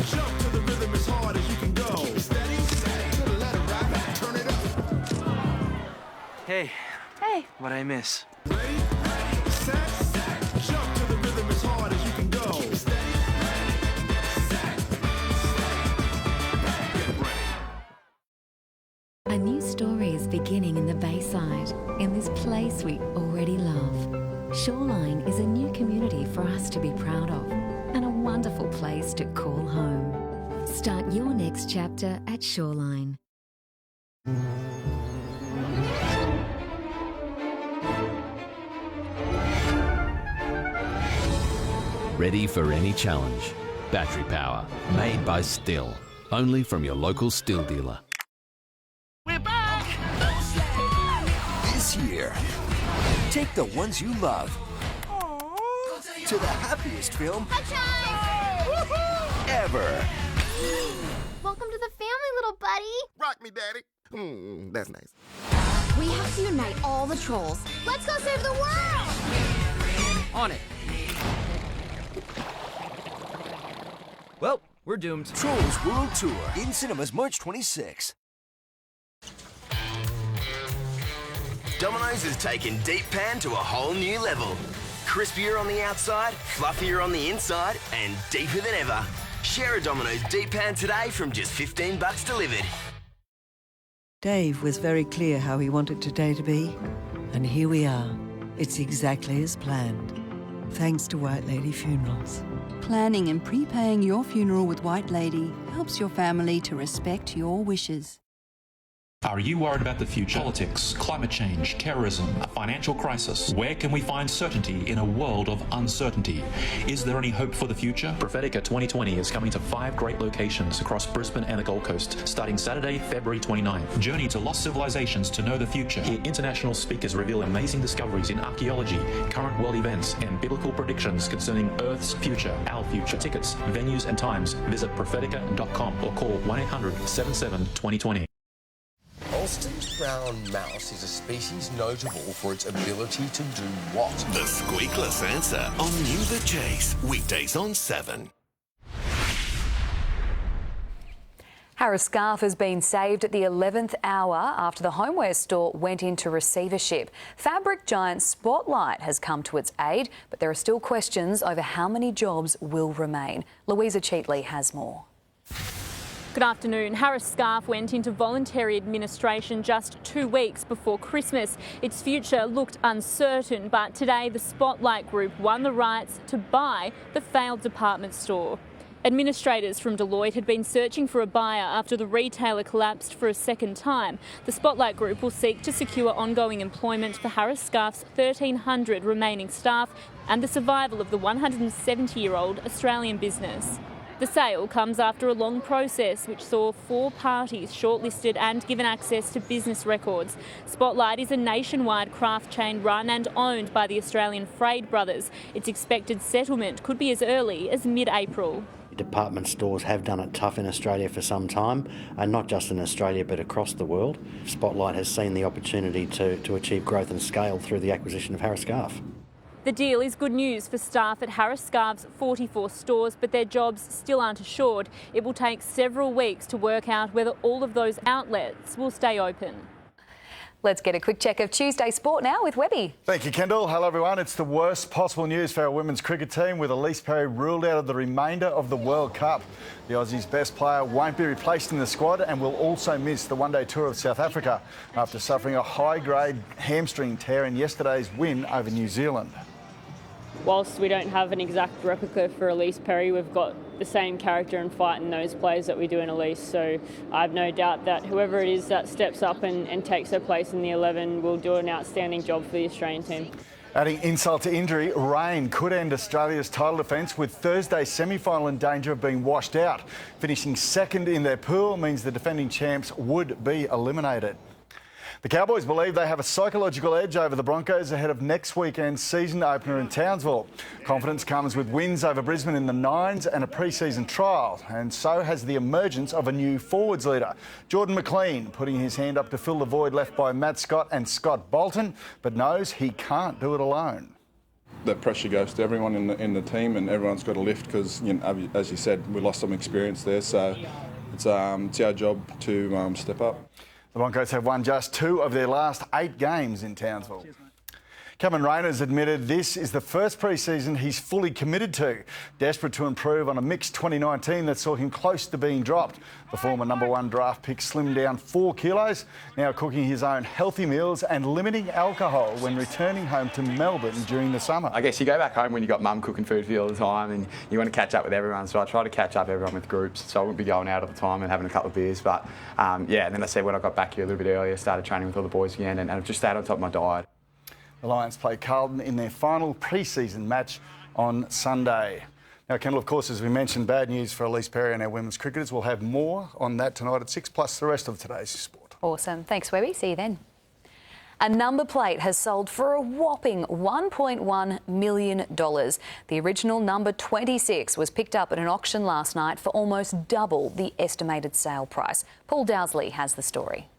jump to the rhythm as hard as you can go. Steady, to the letter right, turn it up. Hey. Hey. What'd I miss? Ready, set, jump to the rhythm as hard as you can go. Steady, set, get ready. A new story is beginning in the Bayside, in this place we already love. Shoreline is a new community for us to be proud of, and a wonderful place to call home. Start your next chapter at Shoreline. Ready for any challenge. Battery power, made by Still. Only from your local Still dealer. We're back! This year, take the ones you love to the happiest film ever. Welcome to the family, little buddy. Rock me, Daddy. That's nice. We have to unite all the trolls. Let's go save the world! On it. Well, we're doomed. Trolls World Tour in cinemas March 26. Domino's has taken deep pan to a whole new level. Crispier on the outside, fluffier on the inside, and deeper than ever. Share a Domino's deep pan today from just $15 delivered. Dave was very clear how he wanted today to be, and here we are. It's exactly as planned. Thanks to White Lady Funerals. Planning and prepaying your funeral with White Lady helps your family to respect your wishes. Are you worried about the future? Politics, climate change, terrorism, a financial crisis? Where can we find certainty in a world of uncertainty? Is there any hope for the future? Prophetica 2020 is coming to 5 great locations across Brisbane and the Gold Coast, starting Saturday, February 29th. Journey to lost civilizations to know the future. Hear international speakers reveal amazing discoveries in archaeology, current world events, and biblical predictions concerning Earth's future, our future. Tickets, venues, and times, visit prophetica.com or call 1-800-77-2020. Alston's brown mouse is a species notable for its ability to do what? The squeakless answer on New The Chase, weekdays on 7. Harris Scarf has been saved at the 11th hour after the homeware store went into receivership. Fabric giant Spotlight has come to its aid, but there are still questions over how many jobs will remain. Louisa Cheatley has more. Good afternoon. Harris Scarf went into voluntary administration just 2 weeks before Christmas. Its future looked uncertain, but today the Spotlight Group won the rights to buy the failed department store. Administrators from Deloitte had been searching for a buyer after the retailer collapsed for a second time. The Spotlight Group will seek to secure ongoing employment for Harris Scarf's 1,300 remaining staff and the survival of the 170-year-old Australian business. The sale comes after a long process which saw 4 parties shortlisted and given access to business records. Spotlight is a nationwide craft chain run and owned by the Australian Frade brothers. Its expected settlement could be as early as mid-April. Department stores have done it tough in Australia for some time, and not just in Australia but across the world. Spotlight has seen the opportunity to achieve growth and scale through the acquisition of Harris Scarf. The deal is good news for staff at Harris Scarf's 44 stores, but their jobs still aren't assured. It will take several weeks to work out whether all of those outlets will stay open. Let's get a quick check of Tuesday sport now with Webby. Thank you, Kendall. Hello, everyone. It's the worst possible news for our women's cricket team, with Elise Perry ruled out of the remainder of the World Cup. The Aussies' best player won't be replaced in the squad and will also miss the one-day tour of South Africa after suffering a high-grade hamstring tear in yesterday's win over New Zealand. Whilst we don't have an exact replica for Elise Perry, we've got the same character and fight in those players that we do in Elise. So I have no doubt that whoever it is that steps up and takes her place in the 11 will do an outstanding job for the Australian team. Adding insult to injury, rain could end Australia's title defence, with Thursday's semi-final in danger of being washed out. Finishing second in their pool means the defending champs would be eliminated. The Cowboys believe they have a psychological edge over the Broncos ahead of next weekend's season opener in Townsville. Confidence comes with wins over Brisbane in the Nines and a pre-season trial, and so has the emergence of a new forwards leader. Jordan McLean putting his hand up to fill the void left by Matt Scott and Scott Bolton, but knows he can't do it alone. The pressure goes to everyone in the team, and everyone's got to lift because, you know, as you said, we lost some experience there, so it's our job to step up. The Broncos have won just 2 of their last 8 games in Townsville. Cameron Rayner's admitted this is the first pre-season he's fully committed to, desperate to improve on a mixed 2019 that saw him close to being dropped. The former #1 draft pick slimmed down 4 kilos, now cooking his own healthy meals and limiting alcohol when returning home to Melbourne during the summer. I guess you go back home when you've got mum cooking food for you all the time and you want to catch up with everyone, so I try to catch up everyone with groups, so I wouldn't be going out all the time and having a couple of beers, but yeah, and then I said when I got back here a little bit earlier, started training with all the boys again, and I've just stayed on top of my diet. The Lions play Carlton in their final pre-season match on Sunday. Now, Kendall, of course, as we mentioned, bad news for Elise Perry and our women's cricketers. We'll have more on that tonight at 6, plus the rest of today's sport. Awesome. Thanks, Webby. See you then. A number plate has sold for a whopping $1.1 million. The original number 26 was picked up at an auction last night for almost double the estimated sale price. Paul Dowsley has the story.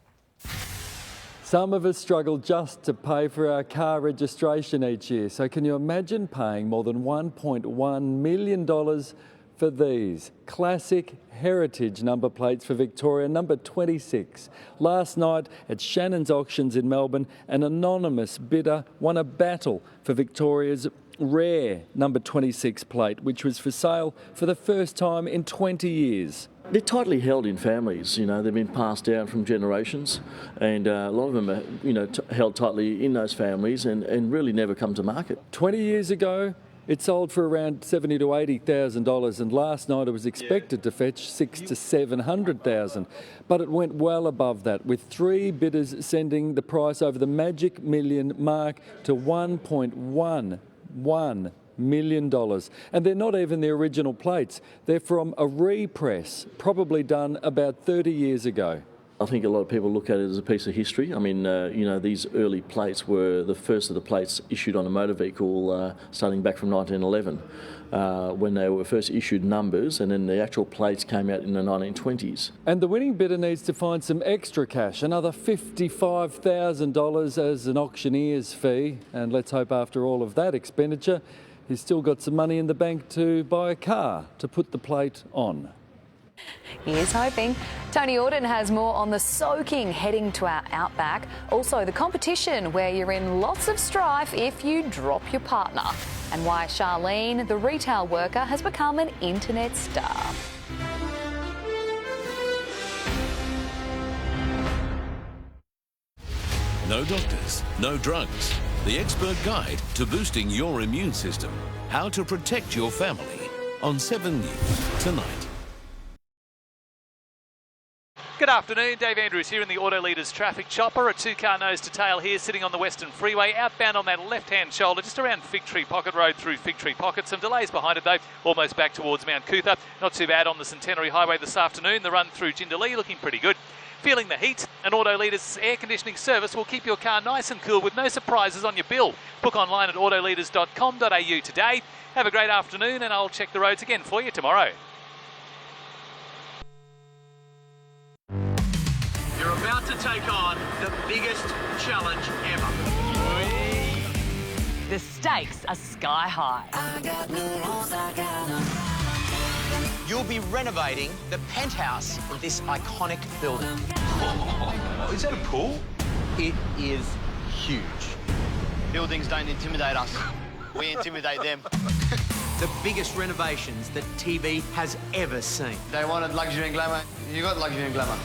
Some of us struggle just to pay for our car registration each year, so can you imagine paying more than $1.1 million for these classic heritage number plates for Victoria, number 26. Last night at Shannon's Auctions in Melbourne, an anonymous bidder won a battle for Victoria's rare number 26 plate, which was for sale for the first time in 20 years. They're tightly held in families, you know, they've been passed down from generations, and a lot of them are, you know, held tightly in those families and really never come to market. 20 years ago, it sold for around $70,000 to $80,000, and last night it was expected to fetch $600,000 to $700,000. But it went well above that, with 3 bidders sending the price over the magic million mark to $1.11 million. And they're not even the original plates. They're from a repress, probably done about 30 years ago. I think a lot of people look at it as a piece of history. I mean, you know, these early plates were the first of the plates issued on a motor vehicle starting back from 1911, when they were first issued numbers, and then the actual plates came out in the 1920s. And the winning bidder needs to find some extra cash, another $55,000 as an auctioneer's fee. And let's hope after all of that expenditure, he's still got some money in the bank to buy a car to put the plate on. Here's hoping. Tony Auden has more on the soaking heading to our outback. Also, the competition where you're in lots of strife if you drop your partner. And why Charlene, the retail worker, has become an internet star. No doctors, no drugs. The expert guide to boosting your immune system. How to protect your family on 7 News tonight. Good afternoon, Dave Andrews here in the Auto Leaders traffic chopper. A 2-car nose to tail here sitting on the Western Freeway, outbound on that left-hand shoulder, just around Fig Tree Pocket Road through Fig Tree Pocket. Some delays behind it though, almost back towards Mount Cootha. Not too bad on the Centenary Highway this afternoon. The run through Jindalee looking pretty good. Feeling the heat? An Auto Leaders air conditioning service will keep your car nice and cool with no surprises on your bill. Book online at autoleaders.com.au today. Have a great afternoon and I'll check the roads again for you tomorrow. You're about to take on the biggest challenge ever. The stakes are sky high. You'll be renovating the penthouse of this iconic building. Oh, is that a pool? It is huge. Buildings don't intimidate us. We intimidate them. The biggest renovations that TV has ever seen. They wanted luxury and glamour. You got luxury and glamour.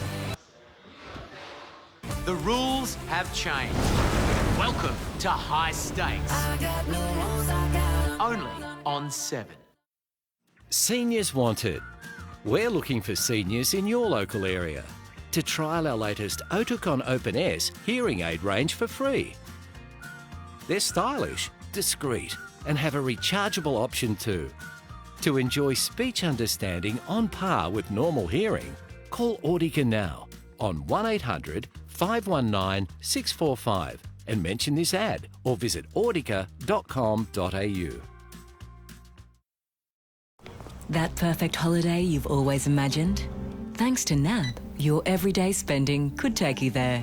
The rules have changed. Welcome to High Stakes. Only on 7. Seniors Wanted. We're looking for seniors in your local area to trial our latest Oticon Open S hearing aid range for free. They're stylish, discreet, and have a rechargeable option too. To enjoy speech understanding on par with normal hearing, call Audica now on 1800 519 645 and mention this ad or visit audica.com.au. That perfect holiday you've always imagined? Thanks to NAB, your everyday spending could take you there.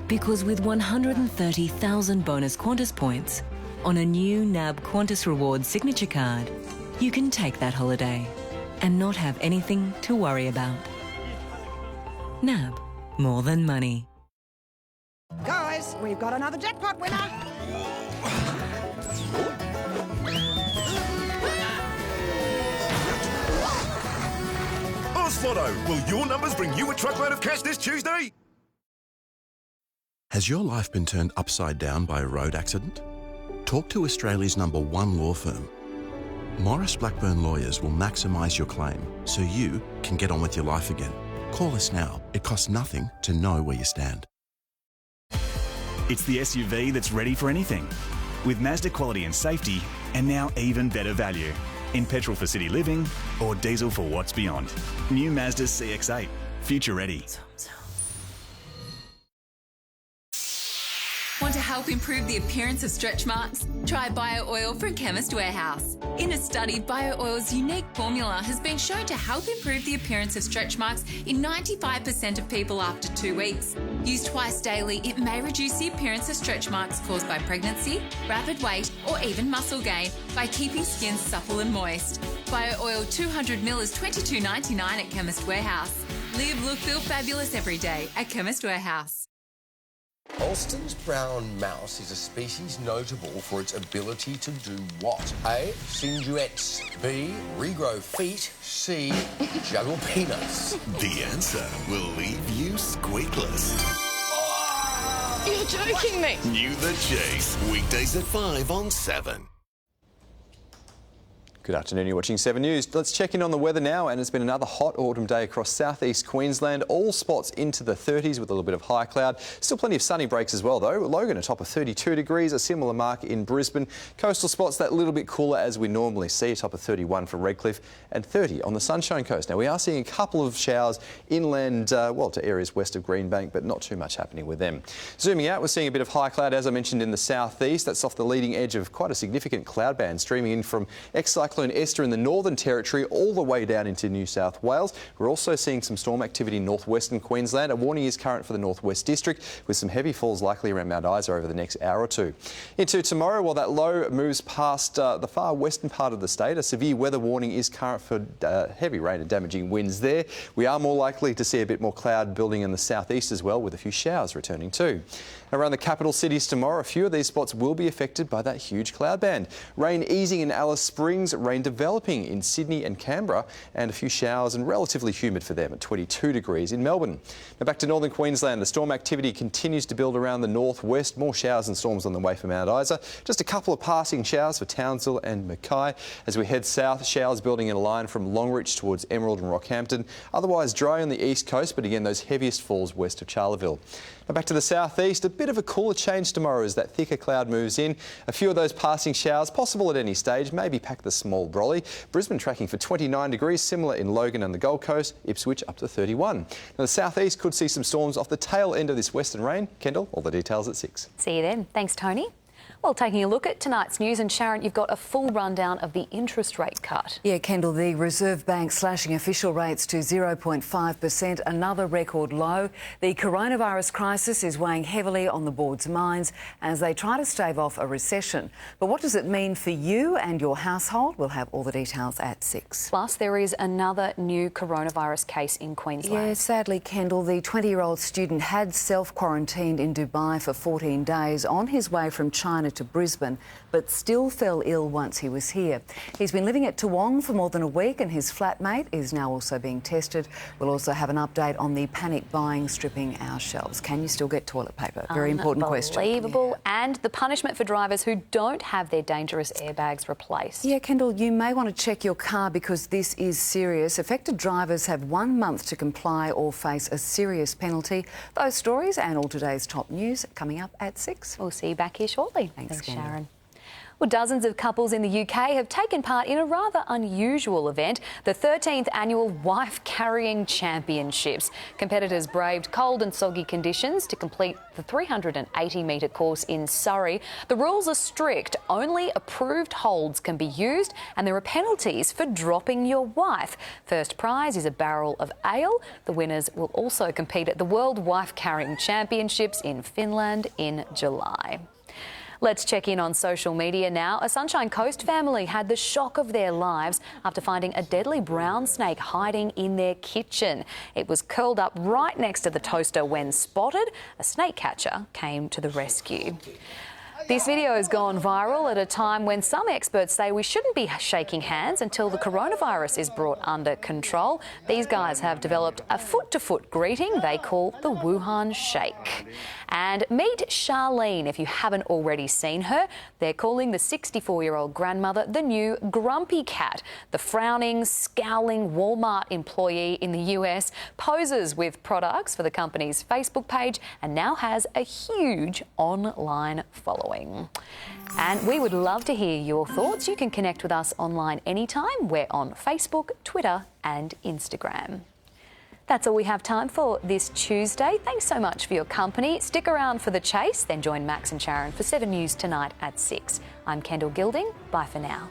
Because with 130,000 bonus Qantas points on a new NAB Qantas Rewards signature card, you can take that holiday and not have anything to worry about. NAB, more than money. Guys, we've got another jackpot winner. Lotto, will your numbers bring you a truckload of cash this Tuesday? Has your life been turned upside down by a road accident? Talk to Australia's #1 law firm. Morris Blackburn Lawyers will maximise your claim so you can get on with your life again. Call us now. It costs nothing to know where you stand. It's the SUV that's ready for anything, with Mazda quality and safety, and now even better value. In petrol for city living or diesel for what's beyond. New Mazda CX-8, future ready. Want to help improve the appearance of stretch marks? Try Bio Oil from Chemist Warehouse. In a study, Bio Oil's unique formula has been shown to help improve the appearance of stretch marks in 95% of people after 2 weeks. Used twice daily, it may reduce the appearance of stretch marks caused by pregnancy, rapid weight, or even muscle gain by keeping skin supple and moist. Bio Oil 200ml is $22.99 at Chemist Warehouse. Live, look, feel fabulous every day at Chemist Warehouse. Alston's brown mouse is a species notable for its ability to do what? A. Sing duets. B. Regrow feet. C. Juggle peanuts. The answer will leave you squeakless. You're joking me. New The Chase, weekdays at 5 on 7. Good afternoon, you're watching 7 News. Let's check in on the weather now, and it's been another hot autumn day across southeast Queensland. All spots into the 30s with a little bit of high cloud. Still plenty of sunny breaks as well though. Logan a top of 32 degrees, a similar mark in Brisbane. Coastal spots that little bit cooler as we normally see, a top of 31 for Redcliffe and 30 on the Sunshine Coast. Now we are seeing a couple of showers inland, well, to areas west of Greenbank, but not too much happening with them. Zooming out, we're seeing a bit of high cloud, as I mentioned, in the southeast. That's off the leading edge of quite a significant cloud band streaming in from ex-cyclone Esther in the Northern Territory all the way down into New South Wales. We're also seeing some storm activity in northwestern Queensland. A warning is current for the Northwest District, with some heavy falls likely around Mount Isa over the next hour or two. Into tomorrow, while that low moves past the far western part of the state, a severe weather warning is current for heavy rain and damaging winds there. We are more likely to see a bit more cloud building in the southeast as well, with a few showers returning too. Around the capital cities tomorrow, a few of these spots will be affected by that huge cloud band. Rain easing in Alice Springs, rain developing in Sydney and Canberra, and a few showers and relatively humid for them at 22 degrees in Melbourne. Now back to northern Queensland, the storm activity continues to build around the northwest. More showers and storms on the way for Mount Isa. Just a couple of passing showers for Townsville and Mackay. As we head south, showers building in a line from Longreach towards Emerald and Rockhampton. Otherwise dry on the east coast, but again those heaviest falls west of Charleville. Now back to the southeast, a bit of a cooler change tomorrow as that thicker cloud moves in. A few of those passing showers possible at any stage, maybe pack the small brolly. Brisbane tracking for 29 degrees, similar in Logan and the Gold Coast. Ipswich up to 31. Now the southeast could see some storms off the tail end of this western rain. Kendall, all the details at 6. See you then. Thanks, Tony. Well, taking a look at tonight's news, and Sharon, you've got a full rundown of the interest rate cut. Yeah, Kendall, the Reserve Bank slashing official rates to 0.5%, another record low. The coronavirus crisis is weighing heavily on the board's minds as they try to stave off a recession. But what does it mean for you and your household? We'll have all the details at 6. Plus, there is another new coronavirus case in Queensland. Yeah, sadly, Kendall, the 20-year-old student had self-quarantined in Dubai for 14 days on his way from China to Brisbane, but still fell ill once he was here. He's been living at Toowong for more than a week, and his flatmate is now also being tested. We'll also have an update on the panic buying stripping our shelves. Can you still get toilet paper? Very important question. Unbelievable. Yeah. And the punishment for drivers who don't have their dangerous airbags replaced. Yeah, Kendall, you may want to check your car because this is serious. Affected drivers have 1 month to comply or face a serious penalty. Those stories and all today's top news coming up at 6. We'll see you back here shortly. Thanks, Sharon. Well, dozens of couples in the UK have taken part in a rather unusual event, the 13th annual Wife Carrying Championships. Competitors braved cold and soggy conditions to complete the 380-metre course in Surrey. The rules are strict. Only approved holds can be used, and there are penalties for dropping your wife. First prize is a barrel of ale. The winners will also compete at the World Wife Carrying Championships in Finland in July. Let's check in on social media now. A Sunshine Coast family had the shock of their lives after finding a deadly brown snake hiding in their kitchen. It was curled up right next to the toaster when spotted. A snake catcher came to the rescue. This video has gone viral at a time when some experts say we shouldn't be shaking hands until the coronavirus is brought under control. These guys have developed a foot-to-foot greeting they call the Wuhan Shake. And meet Charlene if you haven't already seen her. They're calling the 64-year-old grandmother the new Grumpy Cat. The frowning, scowling Walmart employee in the US poses with products for the company's Facebook page and now has a huge online following. And we would love to hear your thoughts. You can connect with us online anytime. We're on Facebook, Twitter and Instagram. That's all we have time for this Tuesday. Thanks so much for your company. Stick around for The Chase, then join Max and Sharon for 7 News tonight at 6. I'm Kendall Gilding. Bye for now.